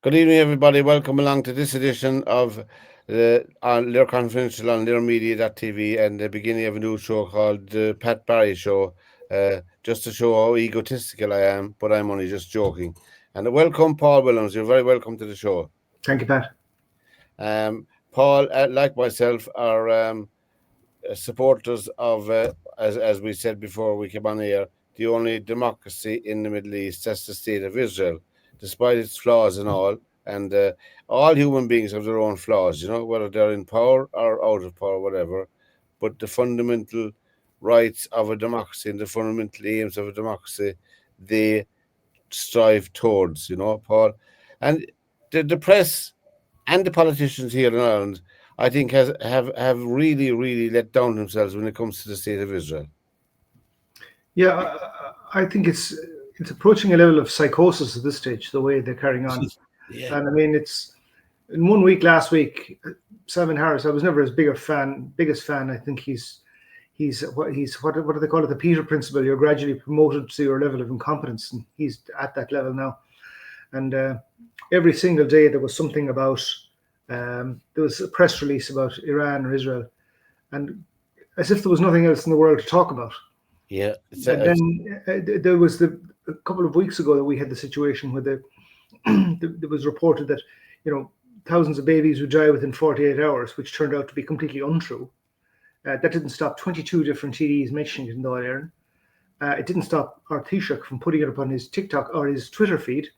Good evening, everybody. Welcome along to this edition of the on Lear Confidential on TV and the beginning of a new show called the Pat Barry Show. Just to show how egotistical I am, but I'm only just joking. And welcome, Paul Williams. You're very welcome to the show. Thank you, Pat. Paul, like myself, are supporters of, as we said before we came on here, the only democracy in the Middle East. That's the state of Israel, despite its flaws and all. And all human beings have their own flaws, whether they're in power or out of power, whatever. But the fundamental rights of a democracy and the fundamental aims of a democracy, they strive towards, Paul. And the press and the politicians here in Ireland, I think, have really, really let down themselves when it comes to the state of Israel. Yeah, I think it's approaching a level of psychosis at this stage, the way they're carrying on. Yeah. And I mean, it's in 1 week last week, Simon Harris. I was never his biggest fan. I think he's what do they call it? The Peter principle. You're gradually promoted to your level of incompetence, and he's at that level now. And every single day there was something about. There was a press release about Iran or Israel, and as if there was nothing else in the world to talk about. Yeah. And then there was a couple of weeks ago that we had the situation where there was reported that thousands of babies would die within 48 hours, which turned out to be completely untrue. That didn't stop 22 different TDs mentioning it in the Iron. It didn't stop our Taoiseach from putting it up on his TikTok or his Twitter feed,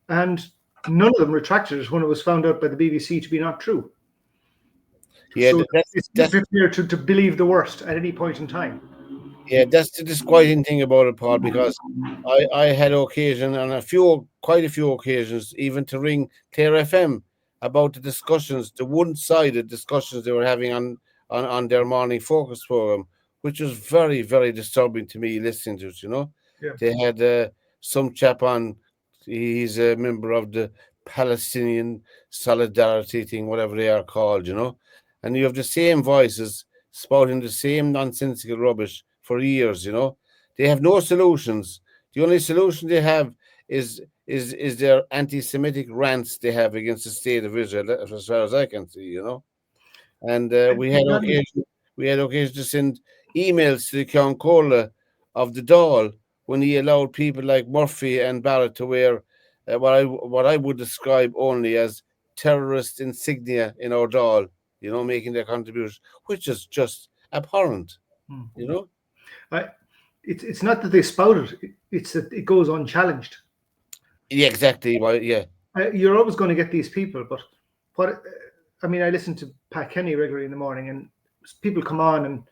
and none of them retracted it when it was found out by the BBC to be not true. Yeah, so it's prepared to believe the worst at any point in time. Yeah, that's the disquieting thing about it, Paul, because I had occasion on quite a few occasions, even to ring Clare FM about the discussions, the one-sided discussions they were having on their morning focus program, which was very, very disturbing to me listening to it, Yeah. They had some chap on, he's a member of the Palestinian Solidarity thing, whatever they are called, and you have the same voices spouting the same nonsensical rubbish for years, They have no solutions. The only solution they have is their anti-Semitic rants they have against the state of Israel, as far as I can see, And we had occasion to send emails to the Count Cola of the Dáil when he allowed people like Murphy and Barrett to wear what I would describe only as terrorist insignia in our Dáil, making their contribution, which is just abhorrent, It's not that they spout it; it's that it goes unchallenged. Yeah, exactly. Well, yeah, you're always going to get these people, but I listen to Pat Kenny regularly in the morning, and people come on, and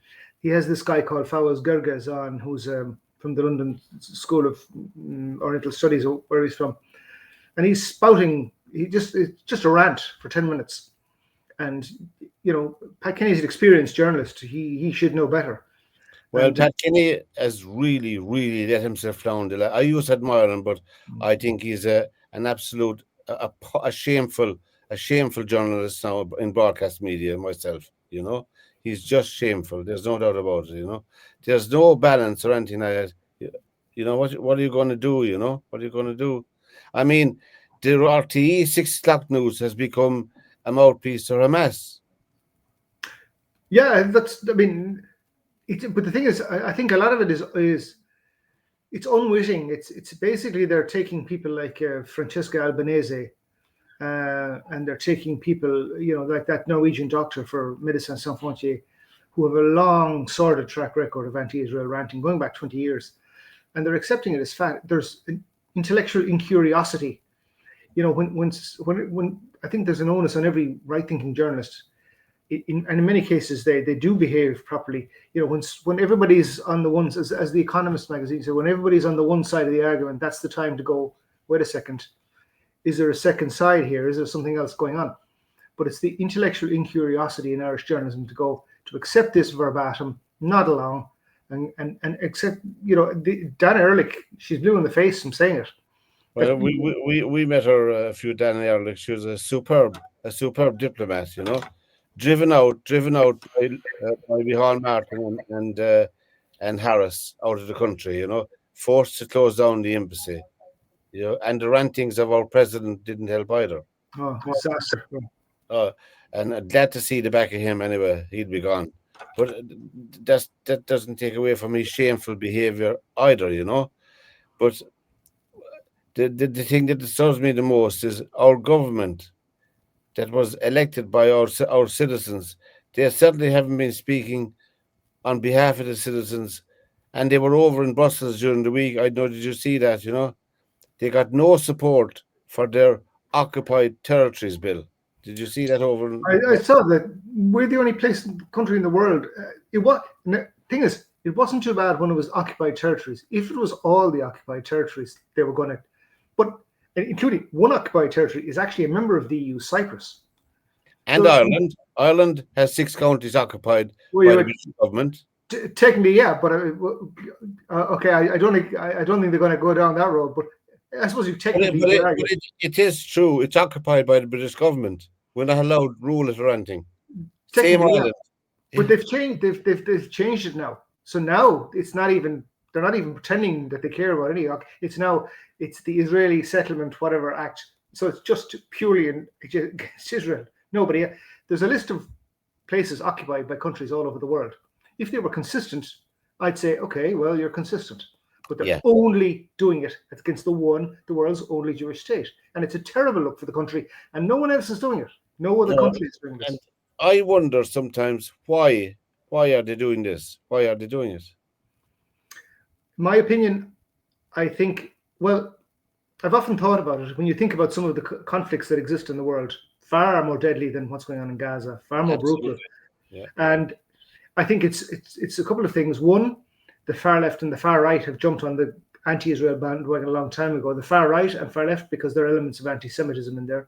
he has this guy called Fawaz Gerges on, who's from the London School of Oriental Studies, or where he's from, and he's spouting. It's just a rant for 10 minutes, and Pat Kenny's an experienced journalist. He should know better. Well, Pat Kenny has really, really let himself down. I used to admire him, but I think he's an absolute, a shameful journalist now in broadcast media. Myself, he's just shameful. There's no doubt about it. There's no balance or anything like that. What are you going to do? What are you going to do? I mean, the RTE 6 o'clock news has become a mouthpiece for Hamas. Yeah, but the thing is, I think a lot of it is it's unwitting. It's basically they're taking people like Francesca Albanese, and they're taking people, like that Norwegian doctor for Médecins Sans Frontières, who have a long, sordid track record of anti-Israel ranting going back 20 years, and they're accepting it as fact. There's an intellectual incuriosity. When I think there's an onus on every right-thinking journalist. And in many cases, they do behave properly. When everybody's on the ones, as the Economist magazine said, when everybody's on the one side of the argument, that's the time to go, wait a second, is there a second side here? Is there something else going on? But it's the intellectual incuriosity in Irish journalism to accept this verbatim, nod along, and accept, Dana Ehrlich, she's blue in the face from saying it. Well, we met her a few Dana Ehrlich. She was a superb diplomat, driven out by Micheál Martin and Harris out of the country, forced to close down the embassy. You know, and the rantings of our president didn't help either. Oh, disaster. And I'm glad to see the back of him anyway. He'd be gone. But that doesn't take away from his shameful behaviour either, you know. But the thing that disturbs me the most is our government that was elected by our citizens. They certainly haven't been speaking on behalf of the citizens, and they were over in Brussels during the week. I know, did you see that? You know, they got no support for their occupied territories bill. Did you see that over? I saw that we're the only country in the world. The thing is, it wasn't too bad when it was occupied territories. If it was all the occupied territories, they were going to, but including one occupied territory is actually a member of the EU, Cyprus. And so, Ireland. Ireland has 6 counties occupied by the British government. Technically, yeah, but okay, I don't think they're going to go down that road. But I suppose you technically. But it is true. It's occupied by the British government. We're not allowed to rule it or anything. Same Ireland. But they've changed. They've changed it now. So now it's not even. They're not even pretending that they care about any. It's the Israeli Settlement Whatever Act. So it's just purely against Israel. Nobody. There's a list of places occupied by countries all over the world. If they were consistent, I'd say, okay, well, you're consistent. But they're only doing it against the world's only Jewish state. And it's a terrible look for the country. And no one else is doing it. No other country is doing this. And I wonder sometimes why are they doing this? Why are they doing it? My opinion, I think, well, I've often thought about it. When you think about some of the conflicts that exist in the world, far more deadly than what's going on in Gaza, far more brutal. Yeah. And I think it's a couple of things. One, the far left and the far right have jumped on the anti-Israel bandwagon a long time ago. The far right and far left, because there are elements of anti-Semitism in there,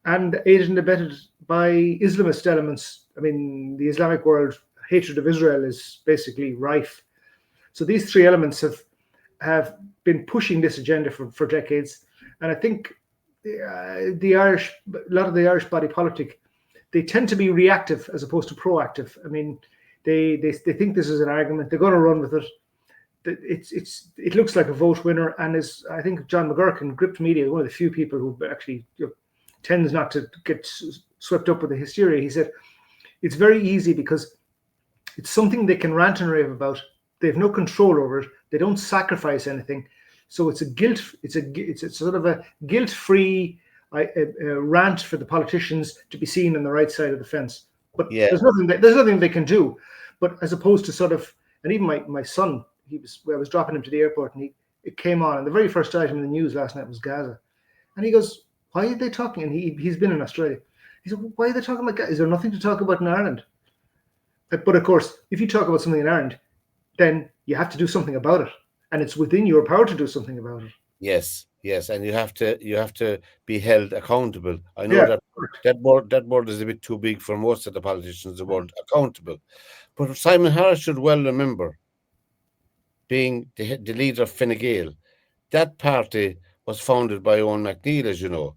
and aided and abetted by Islamist elements. I mean, the Islamic world, hatred of Israel is basically rife. So these 3 elements have been pushing this agenda for decades. And I think the Irish, a lot of the Irish body politic, they tend to be reactive as opposed to proactive. I mean, they think this is an argument. They're going to run with it. It looks like a vote winner. And I think John McGurk, Gript Media, one of the few people who actually tends not to get swept up with the hysteria. He said it's very easy because it's something they can rant and rave about. They have no control over it. They don't sacrifice anything. So it's a sort of a guilt-free rant for the politicians to be seen on the right side of the fence. But there's nothing they can do. But as opposed to sort of, and even my son, I was dropping him to the airport, and it came on, and the very first item in the news last night was Gaza, and he goes, "Why are they talking?" And he's been in Australia. He said, "Why are they talking about Gaza? Is there nothing to talk about in Ireland?" But of course, if you talk about something in Ireland, then you have to do something about it, and it's within your power to do something about it. Yes, and you have to be held accountable. I know that word is a bit too big for most of the politicians. The word accountable, but Simon Harris should well remember, being the leader of Fine Gael, that party was founded by Eoin McNeill, as you know,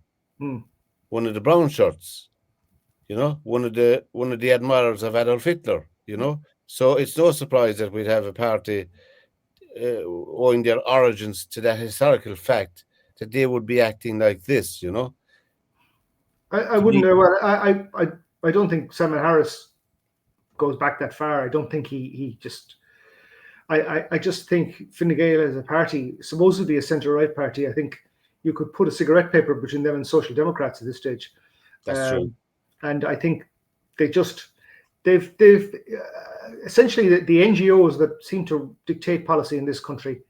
one of the brown shirts, you know, one of the admirers of Adolf Hitler, you know. So it's no surprise that we'd have a party owing their origins to that historical fact that they would be acting like this, you know. I wouldn't know. Well, I don't think Simon Harris goes back that far. I don't think he just. I just think Fine Gael as a party, supposedly a centre-right party, I think you could put a cigarette paper between them and Social Democrats at this stage. That's true. And I think they've essentially the NGOs that seem to dictate policy in this country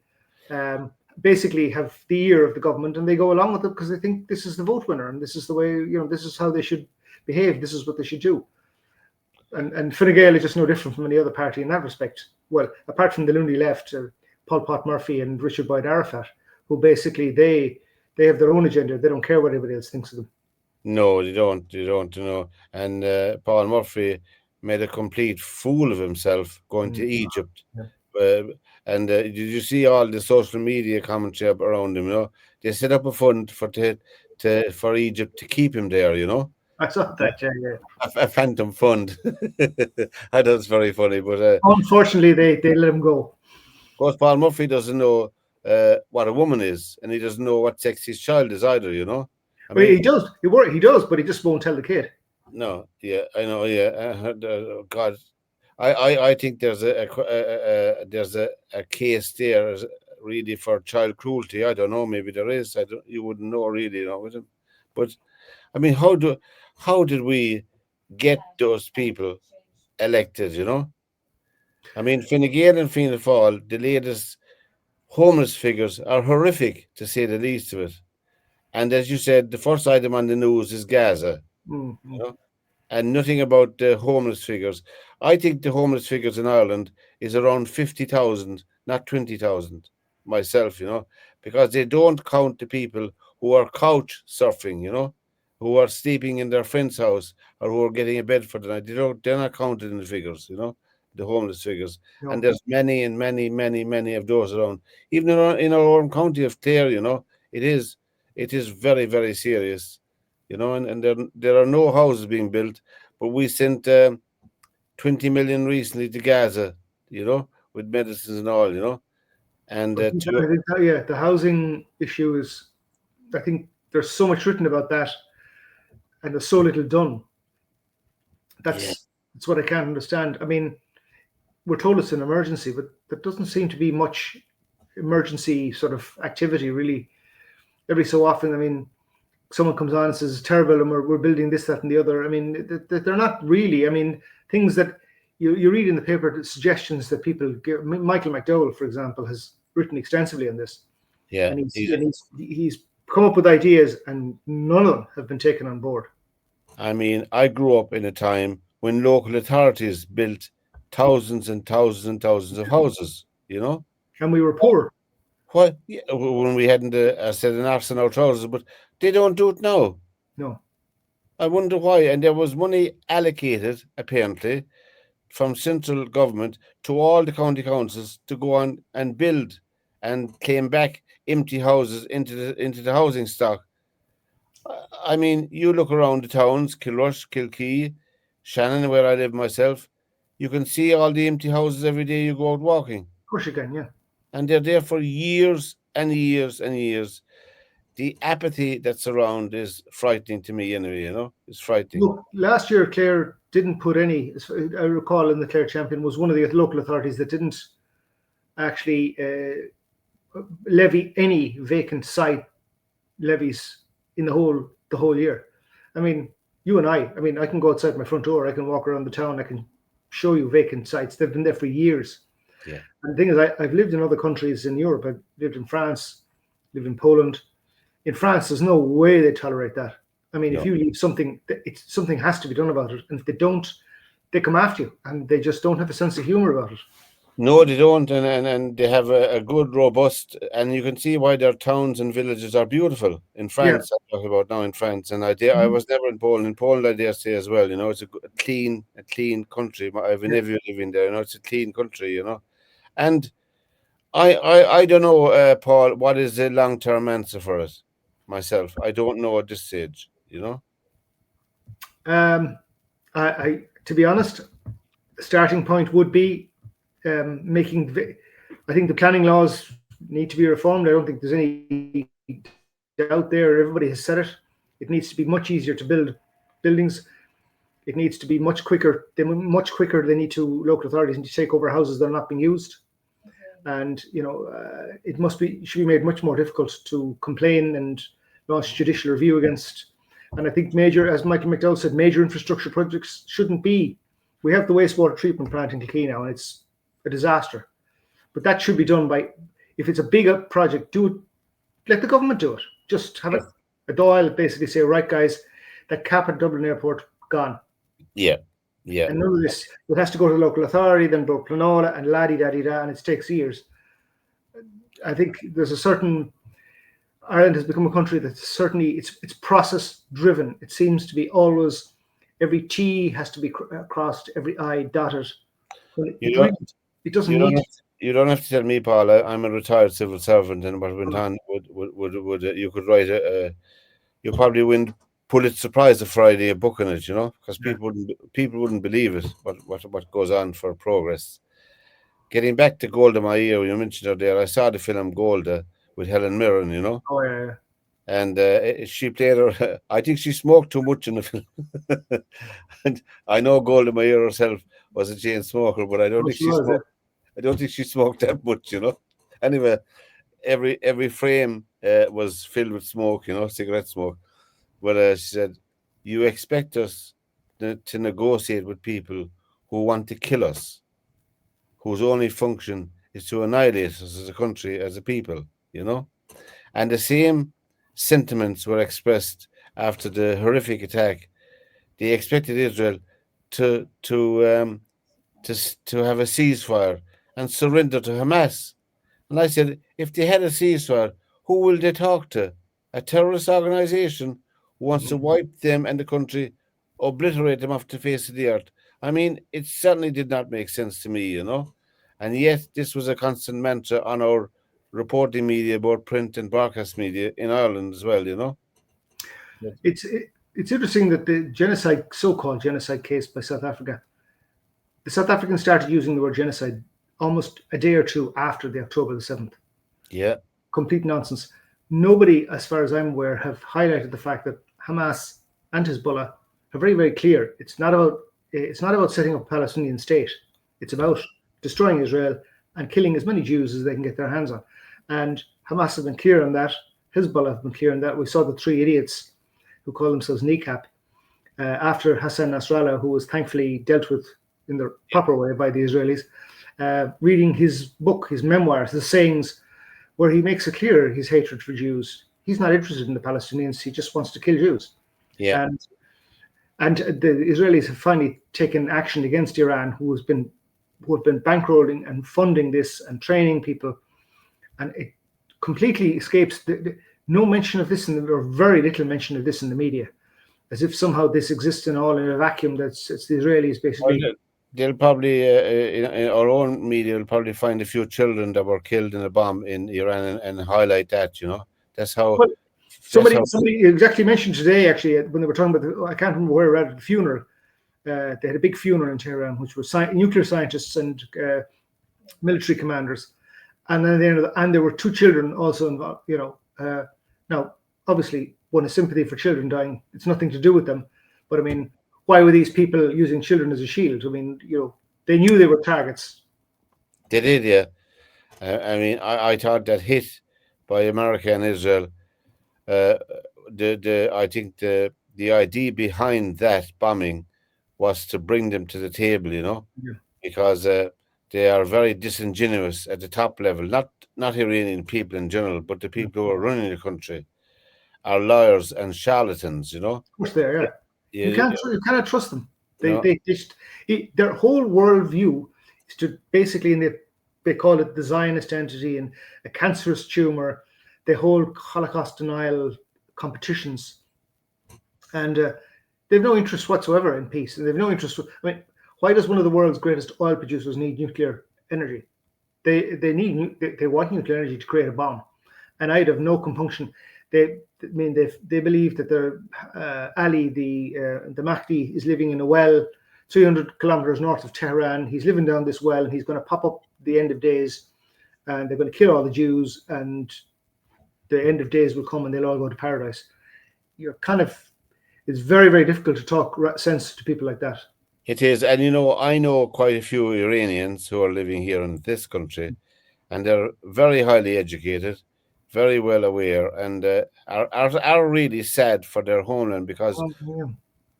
basically have the ear of the government, and they go along with it because they think this is the vote winner and this is the way, you know, this is how they should behave. This is what they should do. And Fine Gael is just no different from any other party in that respect. Well, apart from the loony left, Paul Pot Murphy and Richard Boyd Arafat, who basically they have their own agenda. They don't care what anybody else thinks of them. No, they don't. You know. And Paul Murphy made a complete fool of himself going to Egypt. Yeah. And did you see all the social media commentary around him? You know, they set up a fund for Egypt to keep him there. You know. I saw that, yeah. A phantom fund. I thought it's very funny, but unfortunately, they let him go. Of course, Paul Murphy doesn't know what a woman is, and he doesn't know what sex his child is either. You know, I Well, mean, he does. He does, but he just won't tell the kid. no, yeah, I know, yeah. God, I think there's a case there really for child cruelty. I don't know, maybe there is. I don't. You wouldn't know really, you know, with him. But I mean, how did we get those people elected? You know, I mean, Fine Gael and Fianna Fáil, the latest homeless figures are horrific to say the least of it. And as you said, the first item on the news is Gaza. Mm-hmm. You know, and nothing about the homeless figures. I think the homeless figures in Ireland is around 50,000, not 20,000 myself, you know, because they don't count the people who are couch surfing, you know, who are sleeping in their friend's house or who are getting a bed for the night. They're not counted in the figures, you know, the homeless figures. And No. there's many and many, many, many of those around. Even in our own county of Clare, you know, it is very, very serious, you know, and there are no houses being built, but we sent 20 million recently to Gaza, you know, with medicines and all, you know, and I think, yeah, the housing issue is. I think there's so much written about that, and there's so little done. yeah, That's what I can't understand. I mean, we're told it's an emergency, but there doesn't seem to be much emergency sort of activity really. Every so often, I mean, someone comes on and says it's terrible, and we're building this, that, and the other. I mean, they're not really. I mean, things that you read in the paper, suggestions that people give. Michael McDowell, for example, has written extensively on this, yeah. and he's come up with ideas, and none of them have been taken on board. I mean, I grew up in a time when local authorities built thousands and thousands and thousands of houses, you know. And we were poor. Why? Yeah, when we hadn't, I said, an arse in our trousers, but they don't do it now. No. I wonder why. And there was money allocated, apparently, from central government to all the county councils to go on and build and claim back empty houses into the housing stock. I mean, you look around the towns, Kilrush, Kilkee, Shannon, where I live myself, you can see all the empty houses every day you go out walking. Of course you can, yeah. And they're there for years and years and years. The apathy that's around is frightening to me anyway, you know? It's frightening. Look, last year Clare didn't put any, as I recall, in the Clare Champion was one of the local authorities that didn't actually levy any vacant site levies in the whole year. I mean, you and I mean, I can go outside my front door, I can walk around the town, I can show you vacant sites. They've been there for years. Yeah. And the thing is, I've lived in other countries in Europe. I've lived in France, lived in Poland. In France, there's no way they tolerate that. I mean, No. if you leave something, something has to be done about it. And if they don't, they come after you, and they just don't have a sense of humor about it. No, they don't, and they have a good, robust, and you can see why their towns and villages are beautiful in France. I'm talking about now in France, and I was never in Poland. In Poland, I dare say as well. You know, it's a clean country. I have a nephew living there. You know, it's a clean country. You know, and I don't know, Paul, what is the long-term answer for it? Myself, I don't know at this stage. You know. I to be honest, the starting point would be making. I think the planning laws need to be reformed. I don't think there's any doubt there. Everybody has said it. It needs to be much easier to build buildings. It needs to be much quicker. They need to local authorities need to take over houses that are not being used, and you know it should be made much more difficult to complain and launch judicial review against. And I think as Michael McDowell said, major infrastructure projects shouldn't be. We have the wastewater treatment plant in Kilkee now, and it's a disaster. But that should be done if it's a bigger project, do it. Let the government do it. Just have a Dáil basically say, right, guys, that cap at Dublin Airport gone. Yeah. Yeah. And none of this. It has to go to the local authority, then go Planola and la-di-da-di-da, and it takes years. I think there's a certain. Ireland has become a country that's certainly it's process driven. It seems to be always every T has to be crossed, every I dotted. It doesn't need. You don't have to tell me, Paul. I'm a retired civil servant, and what went on would you could write you probably win Pulitzer Prize a Friday a book on it, you know, because people wouldn't believe it. What goes on for progress. getting back to Golda Meir, you mentioned her there. I saw the film Golda with Helen Mirren, Oh yeah. and she played her. I think she smoked too much in the film. And I know Golda Meir herself was a chain smoker, but I don't Oh, think she she was. smoked. I don't think she smoked that much, Anyway, every frame was filled with smoke, cigarette smoke. But she said, "You expect us to negotiate with people who want to kill us, whose only function is to annihilate us as a country, as a people." And the same sentiments were expressed after the horrific attack. They expected Israel to have a ceasefire and surrender to Hamas. And I said, if they had a ceasefire, who will they talk to? A terrorist organization who wants to wipe them and the country, obliterate them off the face of the earth. I mean, it certainly did not make sense to me, And yet, this was a constant mantra on our reporting media, both print and broadcast media in Ireland as well. It's interesting that the genocide, so-called genocide case by South Africa, the South Africans started using the word genocide almost a day or two after the October the 7th. Yeah. Complete nonsense. Nobody, as far as I'm aware, have highlighted the fact that Hamas and Hezbollah are very, very clear. It's not about setting up a Palestinian state. It's about destroying Israel and killing as many Jews as they can get their hands on. And Hamas have been clear on that. Hezbollah have been clear on that. We saw the three idiots who call themselves NICAP after Hassan Nasrallah, who was thankfully dealt with in the proper way by the Israelis, reading his book, his memoirs, the sayings, where he makes it clear his hatred for Jews. He's not interested in the Palestinians. He just wants to kill Jews. Yeah. And the Israelis have finally taken action against Iran, who have been bankrolling and funding this and training people. And it completely escapes no mention of this, or very little mention of this in the media, as if somehow this exists in a vacuum. It's the Israelis basically. Well, they'll probably, in our own media, will probably find a few children that were killed in a bomb in Iran and highlight that, That's how. Well, somebody exactly mentioned today, actually, when they were talking about, I can't remember where we were at the funeral. They had a big funeral in Tehran, which was nuclear scientists and military commanders. And then there were two children also involved, now, obviously, one is sympathy for children dying. It's nothing to do with them. But I mean, why were these people using children as a shield? I mean, they knew they were targets. They did, yeah. I mean, I thought that hit by America and Israel, I think the idea behind that bombing was to bring them to the table, Yeah. because they are very disingenuous at the top level, not Iranian people in general, but the people who are running the country are liars and charlatans, Of course they are, yeah. You You cannot trust them. Their whole worldview is to basically, they call it the Zionist entity and a cancerous tumor. They hold Holocaust denial competitions, and they have no interest whatsoever in peace. And they have no interest. I mean, why does one of the world's greatest oil producers need nuclear energy? They want nuclear energy to create a bomb, and I'd have no compunction. They believe that their Ali, the Mahdi, is living in a well 300 kilometers north of Tehran. He's living down this well, and he's going to pop up the end of days, and they're going to kill all the Jews, and the end of days will come, and they'll all go to paradise. It's very, very difficult to talk sense to people like that. It is, and I know quite a few Iranians who are living here in this country, and they're very highly educated, very well aware, and are really sad for their homeland, because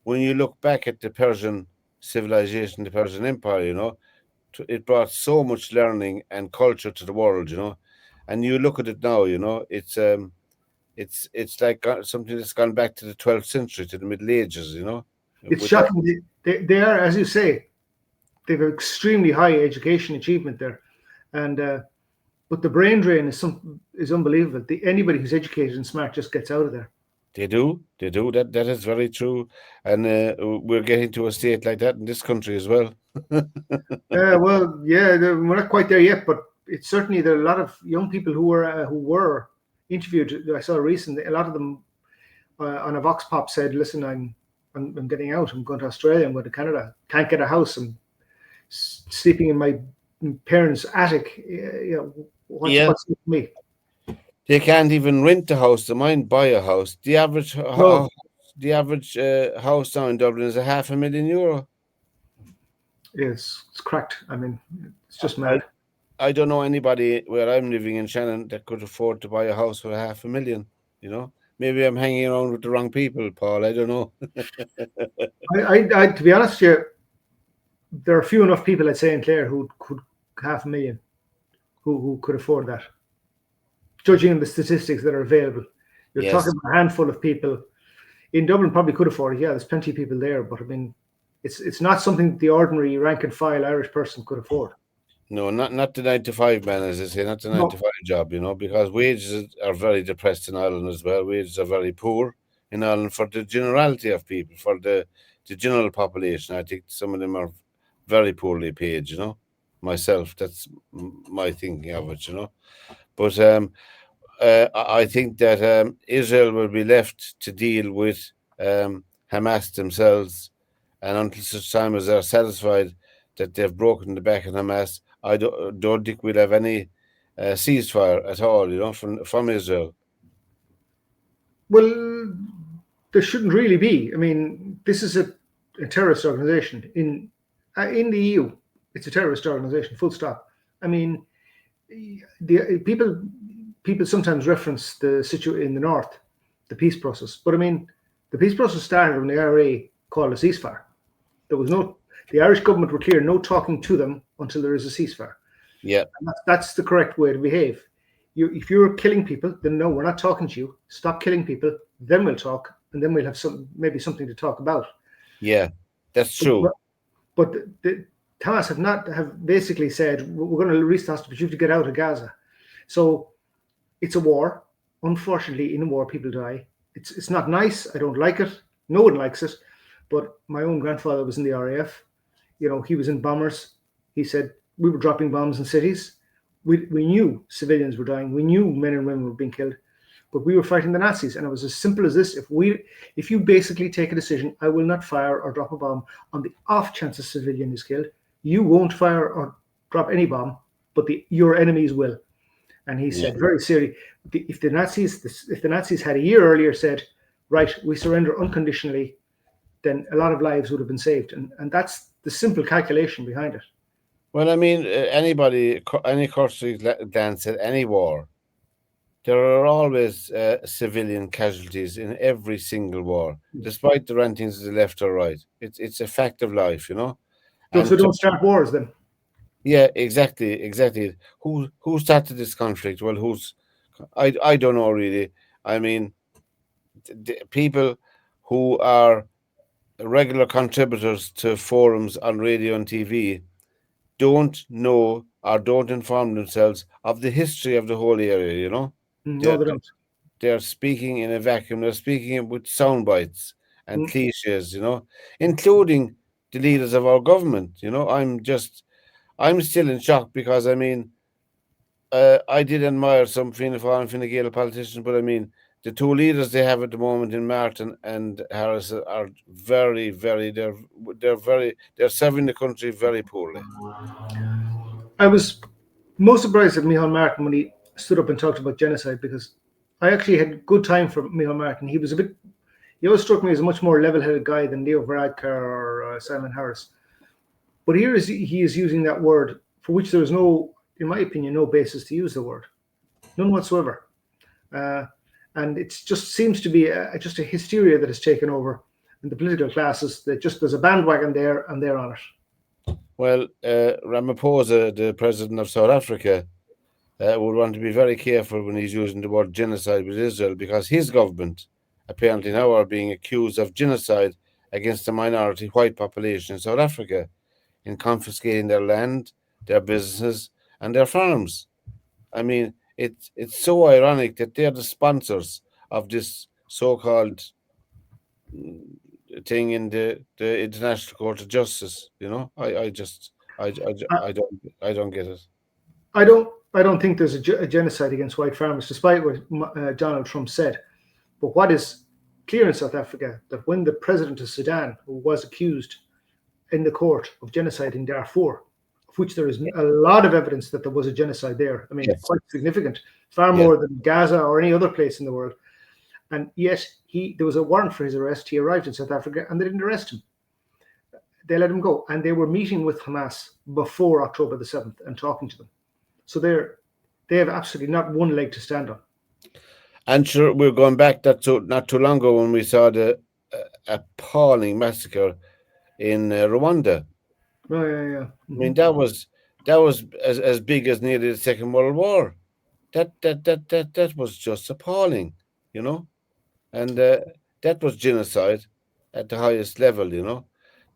when you look back at the Persian civilization, the Persian Empire, it brought so much learning and culture to the world, and you look at it now, it's like something that's gone back to the 12th century, to the Middle Ages, It's shocking. They are, as you say, they have extremely high education achievement there, and but the brain drain is unbelievable. Anybody who's educated and smart just gets out of there. They do. That is very true, and we're getting to a state like that in this country as well. Well, yeah, we're not quite there yet, but it's certainly there are a lot of young people who were interviewed. I saw recently, a lot of them on a Vox Pop said, "Listen, I'm getting out. I'm going to Australia. I'm going to Canada. Can't get a house. I'm sleeping in my parents' attic. What's it to me? They can't even rent a house. They might buy a house. The average No. house now in Dublin is €500,000. It's cracked. I mean, it's just mad. I don't know anybody where I'm living in Shannon that could afford to buy a house for $500,000. Maybe I'm hanging around with the wrong people, Paul. I don't know. I to be honest with you, there are few enough people, I'd say, in Clare who could $500,000 who could afford that. Judging on the statistics that are available, you're Yes. talking about a handful of people in Dublin probably could afford it. Yeah, there's plenty of people there, but I mean, it's not something the ordinary rank and file Irish person could afford. No, not the 9 to 5 man, as they say, not the 9 to 5 job, because wages are very depressed in Ireland as well. Wages are very poor in Ireland for the generality of people, for the general population. I think some of them are very poorly paid, Myself, that's my thinking of it, But I think that Israel will be left to deal with Hamas themselves, and until such time as they're satisfied that they've broken the back of Hamas, I don't think we'll have any ceasefire at all, from Israel. Well, there shouldn't really be. I mean, this is a terrorist organization in the EU. It's a terrorist organization, full stop. I mean, the people sometimes reference the situation in the north, the peace process. But I mean, the peace process started when the IRA called a ceasefire. The Irish government were clear, no talking to them until there is a ceasefire. Yeah, and that's the correct way to behave. If you're killing people, then no, we're not talking to you. Stop killing people, then we'll talk, and then we'll have maybe something to talk about. Yeah, that's true. But the Hamas have basically said we're going to release hostages, but you have to get out of Gaza. So it's a war. Unfortunately, in a war, people die. It's not nice. I don't like it. No one likes it. But my own grandfather was in the RAF. He was in bombers. He said we were dropping bombs in cities. We knew civilians were dying. We knew men and women were being killed, but we were fighting the Nazis. And it was as simple as this. If you basically take a decision, I will not fire or drop a bomb on the off chance a civilian is killed, you won't fire or drop any bomb, but your enemies will. And he said very seriously, if the Nazis had a year earlier said, right, we surrender unconditionally, then a lot of lives would have been saved. And that's the simple calculation behind it. Well, I mean, any cursory glance at any war, there are always civilian casualties in every single war, despite the rantings of the left or right. It's a fact of life, So don't start wars then. Yeah, exactly. Who started this conflict? Well, I don't know really. I mean, the people who are regular contributors to forums on radio and TV don't know or don't inform themselves of the history of the whole area, No, they don't. They're speaking in a vacuum. They're speaking with sound bites and cliches, including the leaders of our government. I'm still in shock because, I mean, I did admire some Fianna Fáil and Fine Gael politicians, but I mean, the two leaders they have at the moment in Martin and Harris are very, very, they're serving the country very poorly. I was most surprised at Micheál Martin when he stood up and talked about genocide, because I actually had good time for Micheál Martin. He always struck me as a much more level-headed guy than Leo Varadkar or Simon Harris. But he is using that word for which there is no, in my opinion, no basis to use the word. None whatsoever. And it just seems to be just a hysteria that has taken over in the political classes, that just there's a bandwagon there and they're on it. Well, Ramaphosa, the president of South Africa, would want to be very careful when he's using the word genocide with Israel, because his government apparently now are being accused of genocide against the minority white population in South Africa, in confiscating their land, their businesses, and their farms. I mean, it's so ironic that they're the sponsors of this so-called thing in the International Court of Justice. I don't get it. I don't think there's a genocide against white farmers, despite what Donald Trump said. But what is clear in South Africa, that when the president of Sudan, who was accused in the court of genociding Darfur, which there is a lot of evidence that there was a genocide there. I mean, Yes. quite significant, far Yes. more than Gaza or any other place in the world. And yet there was a warrant for his arrest. He arrived in South Africa and they didn't arrest him. They let him go. And they were meeting with Hamas before October the 7th and talking to them. So they have absolutely not one leg to stand on. And sure, we're going back not too long ago when we saw the appalling massacre in Rwanda. Oh, yeah. I mean, that was as big as nearly the Second World War. That was just appalling, you know, and that was genocide at the highest level. You know,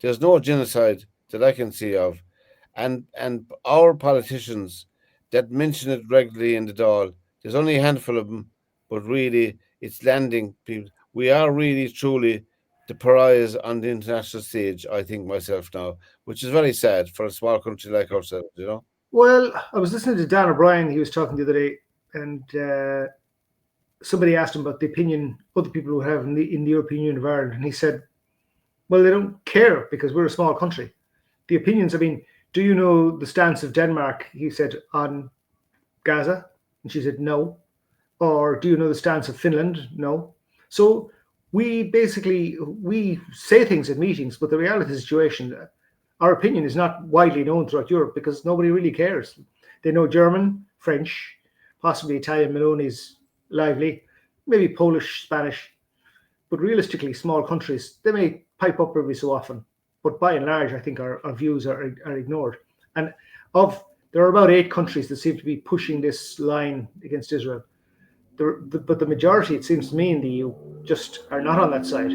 there's no genocide that I can see of, and our politicians that mention it regularly in the Dáil. There's only a handful of them, but really, it's landing people. We are really truly the pariahs on the international stage, I think myself now, which is very sad for a small country like ourselves, you know. Well, I was listening to Dan O'Brien. He was talking the other day, and somebody asked him about the opinion other people who have in the European Union of Ireland, and he said, well, they don't care because we're a small country. The opinions, I mean, do you know the stance of Denmark, he said, on Gaza? And she said, no. Or do you know the stance of Finland? No. So we say things at meetings, but the reality of the situation, our opinion is not widely known throughout Europe because nobody really cares. They know German, French, possibly Italian, Maloney's lively, maybe Polish, Spanish, but realistically, small countries, they may pipe up every so often, but by and large, I think our views are ignored. And there are about 8 countries that seem to be pushing this line against Israel. But the majority, it seems to me, in the EU just are not on that side.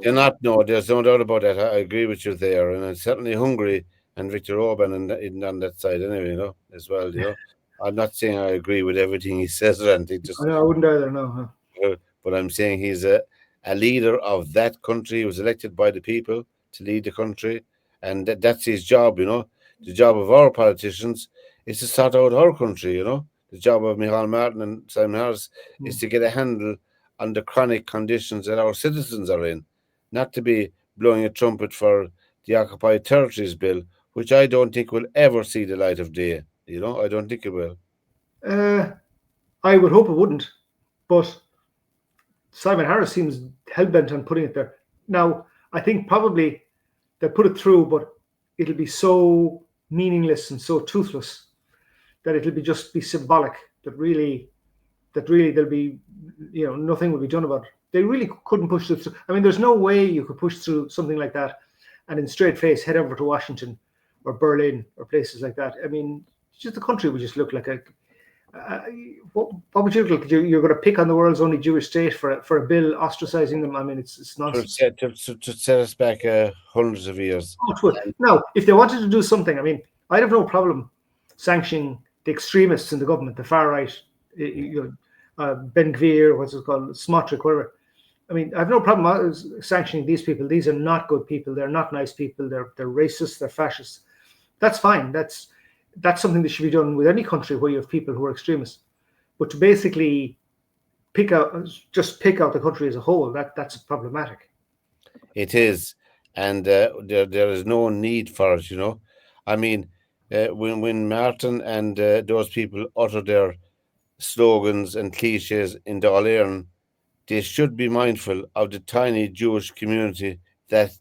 They're not. No, there's no doubt about that. I agree with you there, and it's certainly Hungary and Viktor Orban on that side, anyway. You know, as well. You know, I'm not saying I agree with everything he says or anything. I wouldn't either. No. But I'm saying he's a leader of that country. He was elected by the people to lead the country, and that's his job. You know, the job of our politicians is to sort out our country. You know. The job of Micheál Martin and Simon Harris is to get a handle on the chronic conditions that our citizens are in, not to be blowing a trumpet for the Occupied Territories Bill, which I don't think will ever see the light of day. You know, I don't think it will. I would hope it wouldn't, but Simon Harris seems hell-bent on putting it there. Now, I think probably they'll put it through, but it'll be so meaningless and so toothless that it'll just be symbolic, that really there'll be, you know, nothing will be done about it. They really couldn't push it through. I mean, there's no way you could push through something like that and in straight face head over to Washington or Berlin or places like that. I mean, just the country would just look like a what would you look like? You're going to pick on the world's only Jewish state for a bill ostracizing them? I mean, it's nonsense. To set us back hundreds of years. Now, if they wanted to do something, I mean, I'd have no problem sanctioning the extremists in the government, the far right, Ben Gvir, what's it called, Smotrich, whatever. I mean, I have no problem sanctioning these people. These are not good people. They're not nice people. They're racist. They're fascists. That's fine. That's something that should be done with any country where you have people who are extremists. But to basically pick out the country as a whole, that's problematic. It is, and there is no need for it. You know, I mean. When Martin and those people utter their slogans and cliches in Dáil Éireann, they should be mindful of the tiny Jewish community that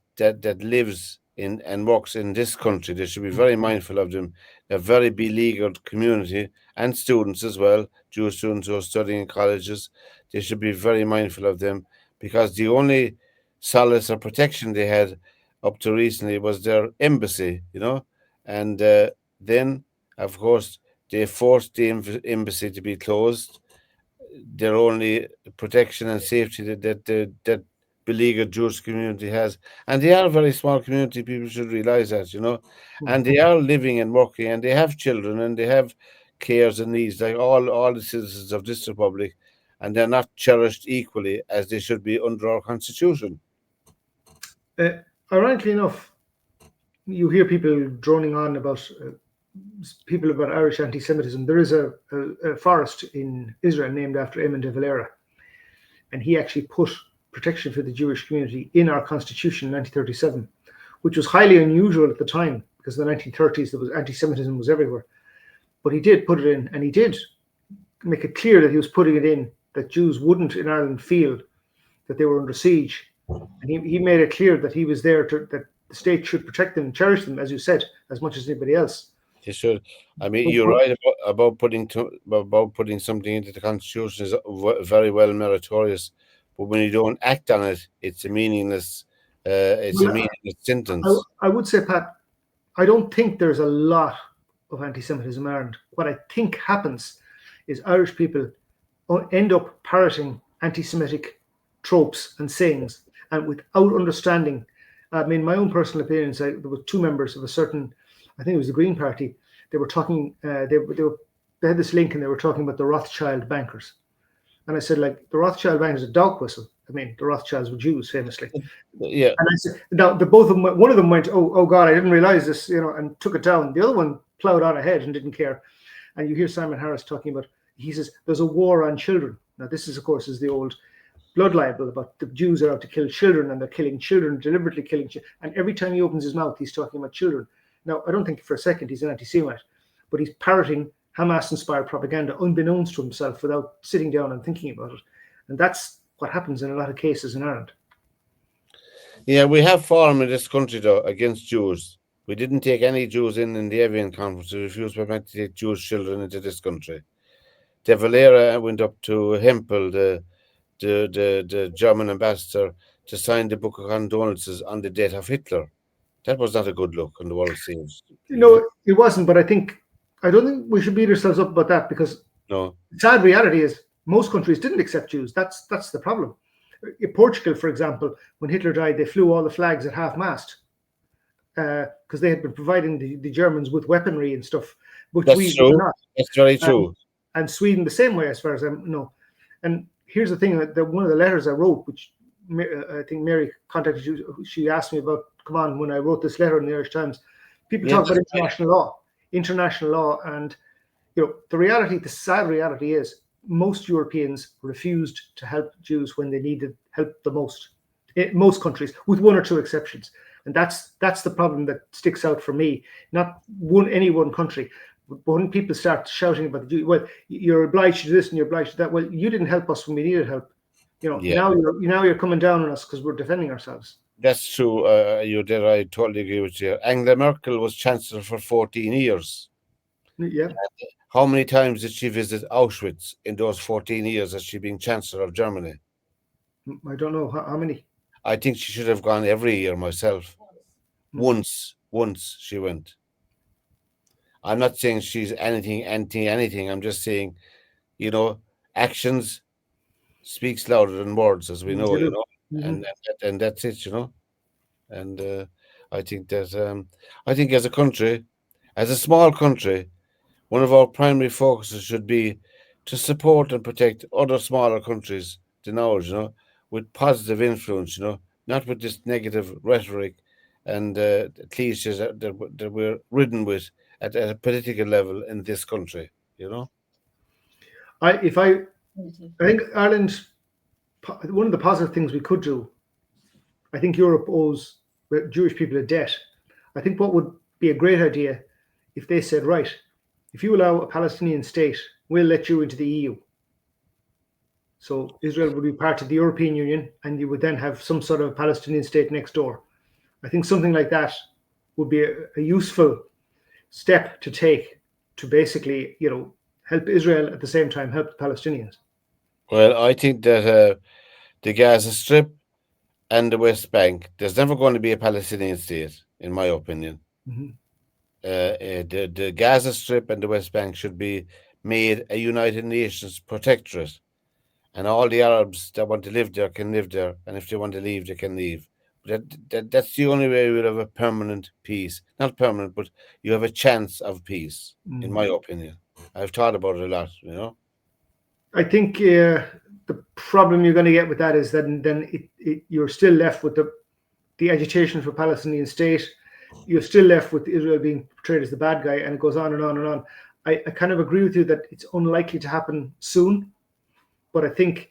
lives in and works in this country. They should be very mindful of them. They're a very beleaguered community, and students as well, Jewish students who are studying in colleges. They should be very mindful of them because the only solace or protection they had up to recently was their embassy, you know. And then, of course, they forced the embassy to be closed. Their only protection and safety that beleaguered Jewish community has. And they are a very small community. People should realize that, you know. And they are living and working, and they have children, and they have cares and needs, like all the citizens of this republic. And they're not cherished equally as they should be under our constitution. Ironically enough, you hear people droning on about Irish anti-Semitism. There is a forest in Israel named after Eamon de Valera, and he actually put protection for the Jewish community in our constitution in 1937, which was highly unusual at the time because in the 1930s there was anti-Semitism was everywhere. But he did put it in, and he did make it clear that he was putting it in that Jews wouldn't in Ireland feel that they were under siege. And he made it clear that he was there that the state should protect them and cherish them, as you said, as much as anybody else. You should. I mean, you're right about putting something into the Constitution is very well meritorious, but when you don't act on it, it's a meaningless. A meaningless sentence. I would say, Pat, I don't think there's a lot of anti-Semitism in Ireland. What I think happens is Irish people end up parroting anti-Semitic tropes and sayings, and without understanding. I mean, my own personal opinions. There were two members of a certain, I think it was the Green Party. They were talking. They had this link, and they were talking about the Rothschild bankers. And I said, like, the Rothschild bankers, a dog whistle. I mean, the Rothschilds were Jews, famously. Yeah. And I said, now the both of them. One of them went, "Oh God, I didn't realize this," and took it down. The other one plowed on ahead and didn't care. And you hear Simon Harris talking about. He says, "There's a war on children." Now, this is, of course, the old blood libel about the Jews are out to kill children, and they're killing children, deliberately killing children. And every time he opens his mouth, he's talking about children. Now, I don't think for a second he's an anti-Semite, but he's parroting Hamas-inspired propaganda unbeknownst to himself without sitting down and thinking about it. And that's what happens in a lot of cases in Ireland. Yeah, we have forum in this country, though, against Jews. We didn't take any Jews in the Evian conference. We refused to take Jewish children into this country. De Valera went up to Hempel, the German ambassador, to sign the book of condolences on the death of Hitler. That was not a good look on the world stage. No, it wasn't. But I don't think we should beat ourselves up about that, because the sad reality is most countries didn't accept Jews. That's the problem. In Portugal, for example, when Hitler died, they flew all the flags at half-mast because they had been providing the Germans with weaponry and stuff. But That's we true. were not. That's very true. And Sweden the same way, as far as I know. And here's the thing: that one of the letters I wrote, which I think Mary contacted you, she asked me about. Come on, when I wrote this letter in the Irish Times, people talk about international law, and the sad reality is most Europeans refused to help Jews when they needed help the most. In most countries, with one or two exceptions, and that's the problem that sticks out for me. Not any one country. But when people start shouting about the Jews, well, you're obliged to do this and you're obliged to that. Well, you didn't help us when we needed help. Now you're coming down on us because we're defending ourselves. That's true. You did. I totally agree with you. Angela Merkel was chancellor for 14 years. Yeah. How many times did she visit Auschwitz in those 14 years as she being chancellor of Germany? I don't know how many. I think she should have gone every year myself. Once she went. I'm not saying she's anything. I'm just saying, actions speaks louder than words, as we know, Mm-hmm. And that's it, And I think that as a country, as a small country, one of our primary focuses should be to support and protect other smaller countries than ours, with positive influence, not with this negative rhetoric and cliches that we're ridden with at a political level in this country, I think Ireland, one of the positive things we could do, I think Europe owes Jewish people a debt. I think what would be a great idea if they said, right, if you allow a Palestinian state, we'll let you into the EU. So Israel would be part of the European Union, and you would then have some sort of Palestinian state next door. I think something like that would be a useful step to take to basically, help Israel at the same time help the Palestinians. Well, I think that the Gaza Strip and the West Bank, there's never going to be a Palestinian state, in my opinion. Mm-hmm. The Gaza Strip and the West Bank should be made a United Nations protectorate, and all the Arabs that want to live there can live there, and if they want to leave, they can leave. That's the only way we'll have a permanent peace. Not permanent, but you have a chance of peace, in my opinion. I've thought about it a lot, I think the problem you're going to get with that is that then you're still left with the agitation for Palestinian state. You're still left with Israel being portrayed as the bad guy, and it goes on and on and on. I kind of agree with you that it's unlikely to happen soon, but I think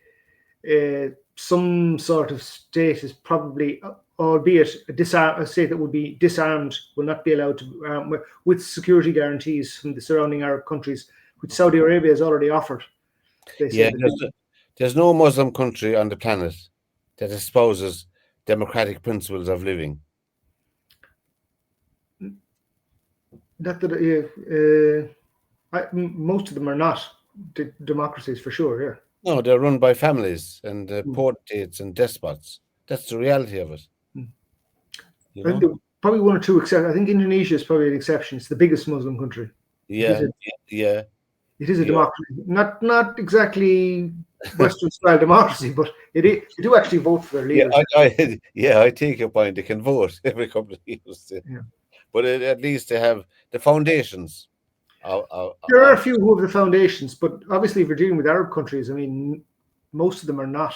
some sort of state is probably albeit a state that would be disarmed, will not be allowed to, with security guarantees from the surrounding Arab countries, which Saudi Arabia has already offered. They say Yeah, there's no Muslim country on the planet that espouses democratic principles of living. Most of them are not democracies for sure. Yeah. No, they're run by families and potentates and despots. That's the reality of it. You know? Probably one or two exceptions. I think Indonesia is probably an exception. It's the biggest Muslim country. Yeah, It is a democracy, not exactly Western style democracy, but they do actually vote for their leaders. I take your point. They can vote every couple of years, but at least they have the foundations. There are a few who have the foundations, but obviously, if you're dealing with Arab countries, I mean, most of them are not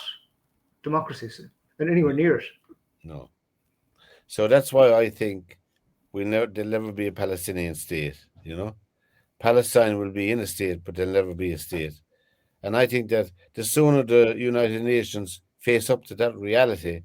democracies and anywhere near it. No. So that's why I think there'll never be a Palestinian state. You know, Palestine will be in a state, but there'll never be a state. And I think that the sooner the United Nations face up to that reality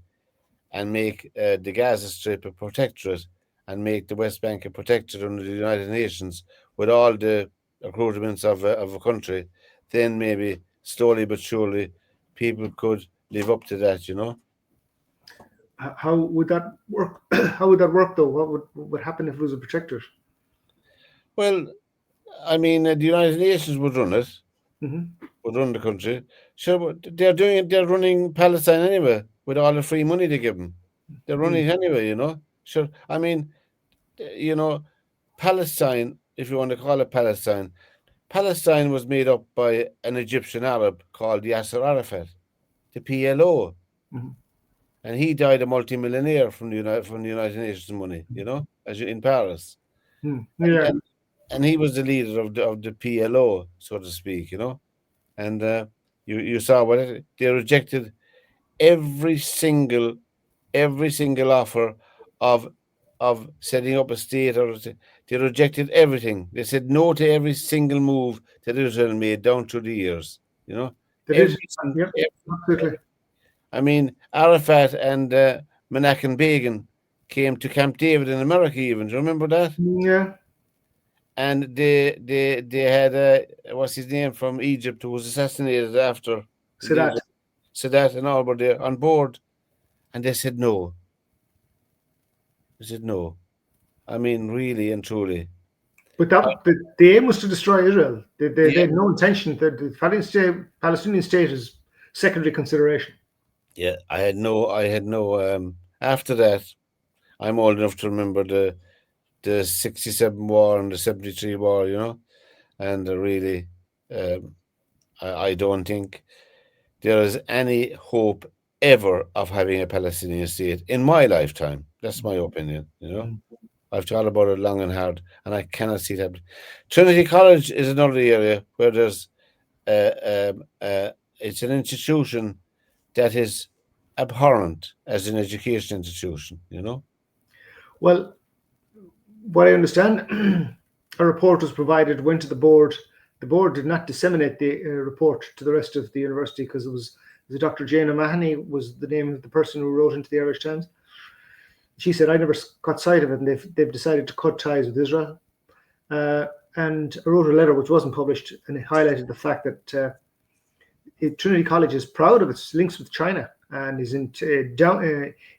and make the Gaza Strip a protectorate and make the West Bank a protectorate under the United Nations with all the accoutrements of a country, then maybe slowly but surely people could live up to that, you know. How would that work? How would that work, though? What would happen if it was a protectorate? Well, I mean, the United Nations would run it, would run the country. Sure, they're doing it. They're running Palestine anyway with all the free money they give them. They're running it anyway, you know. Sure, I mean, you know, Palestine, if you want to call it Palestine, Palestine was made up by an Egyptian Arab called Yasser Arafat, the PLO. And he died a multimillionaire from the United Nations money, you know, as in Paris. Yeah. And he was the leader of the PLO, so to speak, you know. And you saw what they rejected every single offer of setting up a state, or they rejected everything. They said no to every single move that Israel made down through the years, you know. Absolutely. I mean, Arafat and Menachem Begin came to Camp David in America. Even do you remember that? Yeah. And they had what's his name from Egypt, who was assassinated after Sadat and all were there on board, and they said no. They said no. I mean, really and truly. But the aim was to destroy Israel. They had no intention that the Palestinian state is secondary consideration. Yeah, I had no. After that, I'm old enough to remember the 67 war and the 73 war, you know, and really, I don't think there is any hope ever of having a Palestinian state in my lifetime. That's my opinion, you know. I've thought about it long and hard, and I cannot see that. Trinity College is another area where there's it's an institution that is abhorrent as an education institution, you know. Well, what I understand, a report was provided, went to the board. The board did not disseminate the report to the rest of the university because it was Dr. Jane O'Mahony was the name of the person who wrote into the Irish Times. She said, I never got sight of it, and they've decided to cut ties with Israel. And I wrote a letter which wasn't published, and it highlighted the fact that Trinity College is proud of its links with China and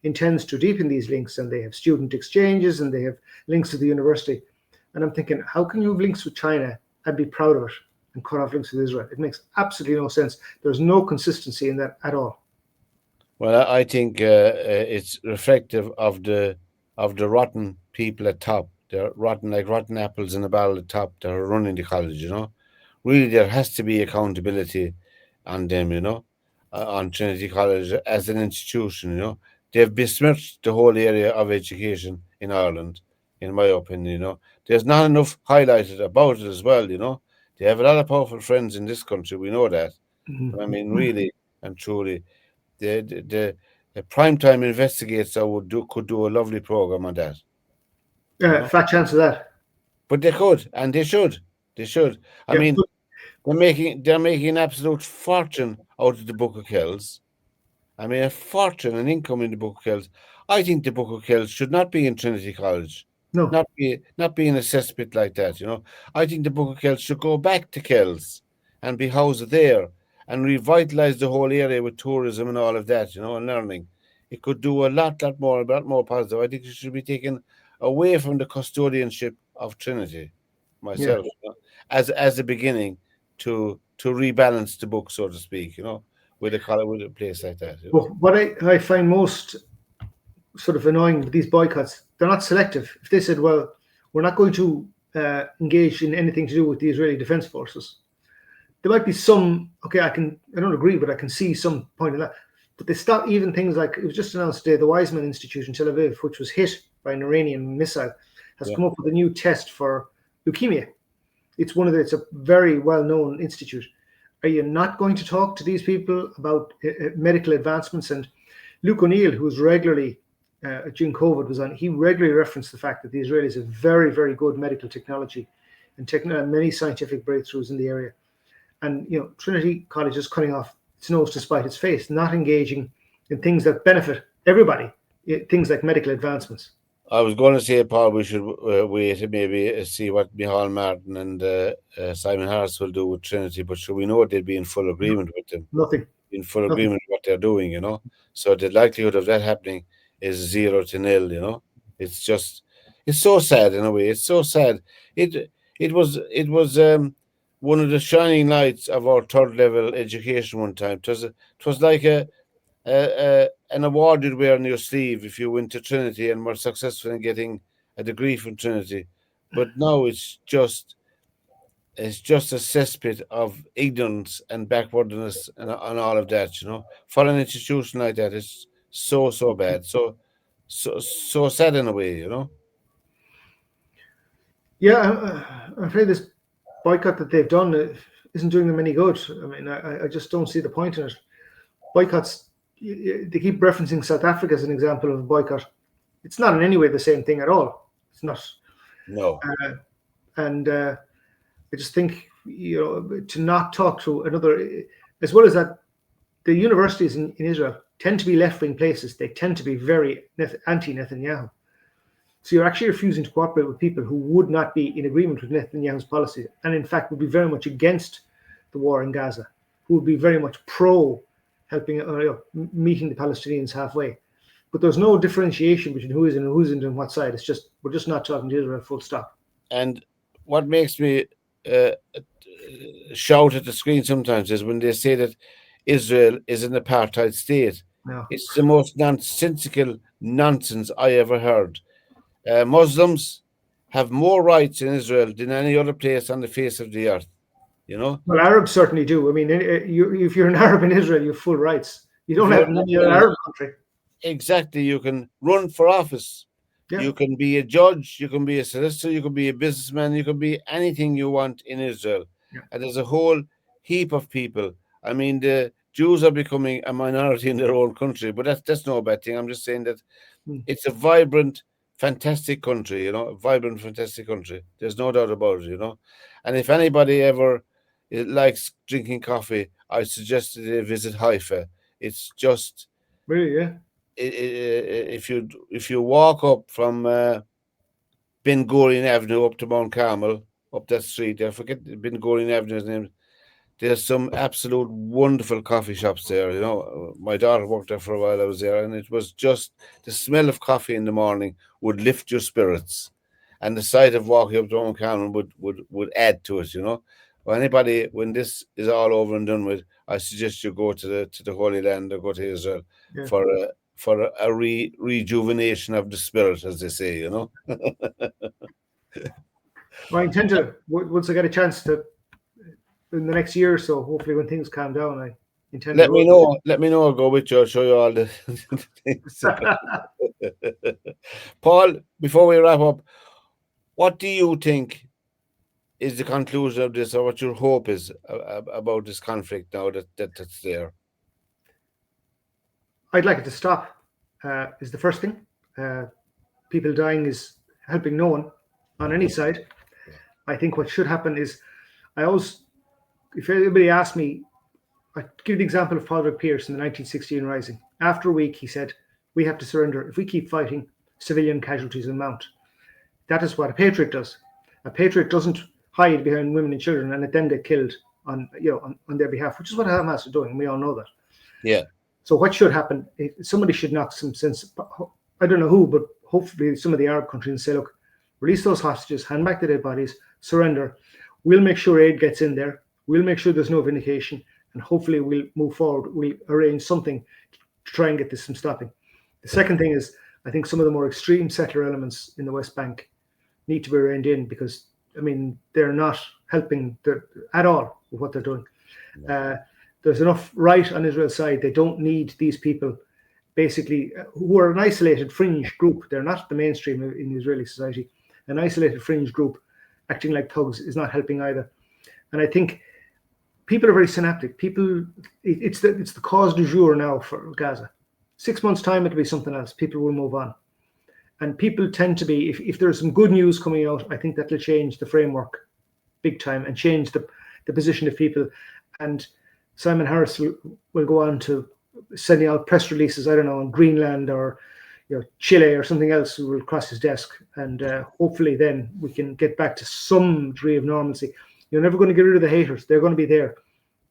intends to deepen these links, and they have student exchanges and they have links to the university. And I'm thinking, how can you have links with China and be proud of it and cut off links with Israel? It makes absolutely no sense. There's no consistency in that at all. Well, I think it's reflective of the rotten people at top. They're rotten like rotten apples in a barrel at top that are running the college, you know. Really, there has to be accountability on them, you know, on Trinity College as an institution, you know. They've besmirched the whole area of education in Ireland, in my opinion, you know. There's not enough highlighted about it as well, you know. They have a lot of powerful friends in this country, we know that. But I mean, really and truly, the Primetime Investigator could do a lovely program on that. Fat chance of that. But they could, and they should. They should. I mean, they're making an absolute fortune out of the Book of Kells, I mean, a fortune and income in the Book of Kells. I think the Book of Kells should not be in Trinity College, No. not be in a cesspit like that. I think the Book of Kells should go back to Kells and be housed there and revitalize the whole area with tourism and all of that. And learning. It could do a lot more positive. I think it should be taken away from the custodianship of Trinity, Yeah. myself, as a beginning to rebalance the book, so to speak. With a place like that. But what I find most sort of annoying with these boycotts, they're not selective. If they said, well, we're not going to engage in anything to do with the Israeli Defense Forces, there might be some, okay, I don't agree, but I can see some point in that. But they stop even things like, it was just announced today, the Weizmann Institute in Tel Aviv, which was hit by an Iranian missile, has come up with a new test for leukemia. It's a very well-known institute. Are you not going to talk to these people about medical advancements? And Luke O'Neill, who's regularly during COVID was on, he regularly referenced the fact that the Israelis have very, very good medical technology and many scientific breakthroughs in the area. And Trinity College is cutting off its nose to spite its face, not engaging in things that benefit everybody, things like medical advancements. I was going to say, Paul, we should wait and maybe see what Micheál Martin and Simon Harris will do with Trinity, but sure, we know they'd be in full agreement with them. Nothing. In full agreement with what they're doing, So the likelihood of that happening is 0-0, It's so sad in a way. It's so sad. It was one of the shining lights of our third level education one time. It was like an award you'd wear on your sleeve if you went to Trinity and were successful in getting a degree from Trinity. But now it's just a cesspit of ignorance and backwardness and all of that. For an institution like that, it's so bad, so sad in a way. Yeah, I'm afraid this boycott that they've done isn't doing them any good. I mean, I just don't see the point in it. Boycotts, they keep referencing South Africa as an example of a boycott. It's not in any way the same thing at all. It's not. No. And I just think, to not talk to another, as well as that, the universities in Israel tend to be left-wing places. They tend to be very anti-Netanyahu. So you're actually refusing to cooperate with people who would not be in agreement with Netanyahu's policy, and in fact would be very much against the war in Gaza, who would be very much pro helping, meeting the Palestinians halfway. But there's no differentiation between who is and who isn't on what side. It's just, we're just not talking to Israel, full stop. And what makes me shout at the screen sometimes is when they say that Israel is an apartheid state. No. It's the most nonsensical nonsense I ever heard. Muslims have more rights in Israel than any other place on the face of the earth. Well, Arabs certainly do. I mean, if you're an Arab in Israel, you have full rights. You don't have in any other Arab country. Exactly. You can run for office. Yeah. You can be a judge. You can be a solicitor. You can be a businessman. You can be anything you want in Israel. Yeah. And there's a whole heap of people. I mean, the Jews are becoming a minority in their own country, but that's no bad thing. I'm just saying that it's a vibrant, fantastic country, a vibrant, fantastic country. There's no doubt about it, And if anybody ever likes drinking coffee, I suggest they visit Haifa. It's just really, yeah. If you walk up from Ben Gurion Avenue up to Mount Carmel, up that street, I forget Ben Gurion Avenue's name. There's some absolute wonderful coffee shops there. My daughter worked there for a while. I was there, and it was just the smell of coffee in the morning would lift your spirits, and the sight of walking up to Mount Carmel would add to it. Well, anybody, when this is all over and done with, I suggest you go to the Holy Land or go to Israel for a rejuvenation of the spirit, as they say. Well, I intend to, once I get a chance to, in the next year or so, hopefully when things calm down, I intend let me know. Let me know. I'll go with you. I'll show you all the things. Paul, before we wrap up, what do you think is the conclusion of this, or what your hope is about this conflict now that's there? I'd like it to stop, is the first thing. People dying is helping no one on any side. I think what should happen is, if anybody asks me, I give the example of Paul Pierce in the 1916 Rising. After a week, he said, "We have to surrender. If we keep fighting, civilian casualties will mount." That is what a patriot does. A patriot doesn't hide behind women and children and then get killed on their behalf, which is what Hamas are doing. And we all know that. Yeah. So what should happen? Somebody should knock some sense. I don't know who, but hopefully some of the Arab countries and say, look, release those hostages, hand back the dead bodies, surrender. We'll make sure aid gets in there. We'll make sure there's no vindication, and hopefully we'll move forward. We'll arrange something to try and get this from stopping. The second thing is, I think some of the more extreme settler elements in the West Bank need to be reined in, because, I mean, they're not helping at all with what they're doing. There's enough right on Israel's side. They don't need these people, basically, who are an isolated fringe group. They're not the mainstream in Israeli society. An isolated fringe group acting like thugs is not helping either. And I think people are very synaptic. It's the cause du jour now for Gaza. 6 months' time, it'll be something else. People will move on. And people tend to be, if there's some good news coming out, I think that'll change the framework big time and change the position of people. And Simon Harris will go on to sending out press releases, I don't know, in Greenland or Chile or something else will cross his desk. And hopefully then we can get back to some degree of normalcy. You're never going to get rid of the haters. They're going to be there.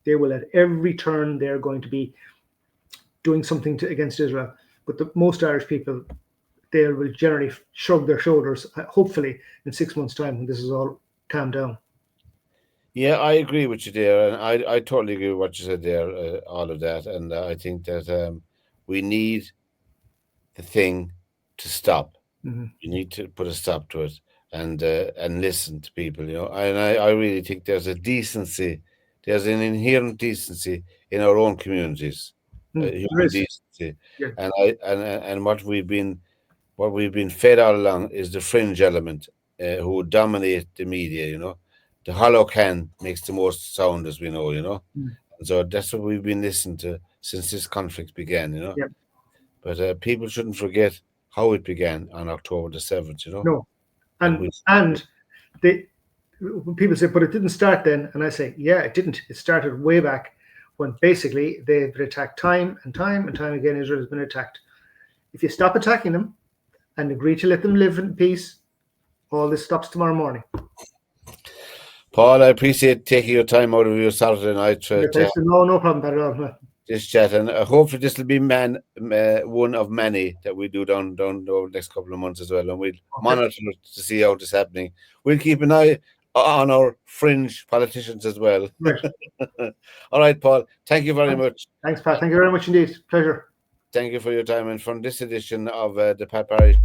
They will, at every turn, they're going to be doing something against Israel. But most Irish people, they will generally shrug their shoulders, hopefully in 6 months' time when this is all calmed down. Yeah, I agree with you there, and I totally agree with what you said there, all of that, and I think that we need the thing to stop. Mm-hmm. You need to put a stop to it and listen to people, and I really think there's a decency, there's an inherent decency in our own communities, human decency, yeah. and what we've been fed all along is the fringe element who dominate the media, The hollow can makes the most sound, as we know, Mm. And so that's what we've been listening to since this conflict began, Yeah. But people shouldn't forget how it began on October the 7th, No, and when people say, but it didn't start then, and I say, yeah, it didn't. It started way back when basically they've been attacked time and time and time again. Israel has been attacked. If you stop attacking them and agree to let them live in peace, all this stops tomorrow morning. Paul, I appreciate taking your time out of your Saturday night. No problem at all. This chat, and hopefully this will be one of many that we do down over the next couple of months as well, and we'll monitor to see how this is happening. We'll keep an eye on our fringe politicians as well. Right. All right, Paul. Thank you very much. Thanks, Pat. Thank you very much indeed. Pleasure. Thank you for your time, and from this edition of the Pat Barry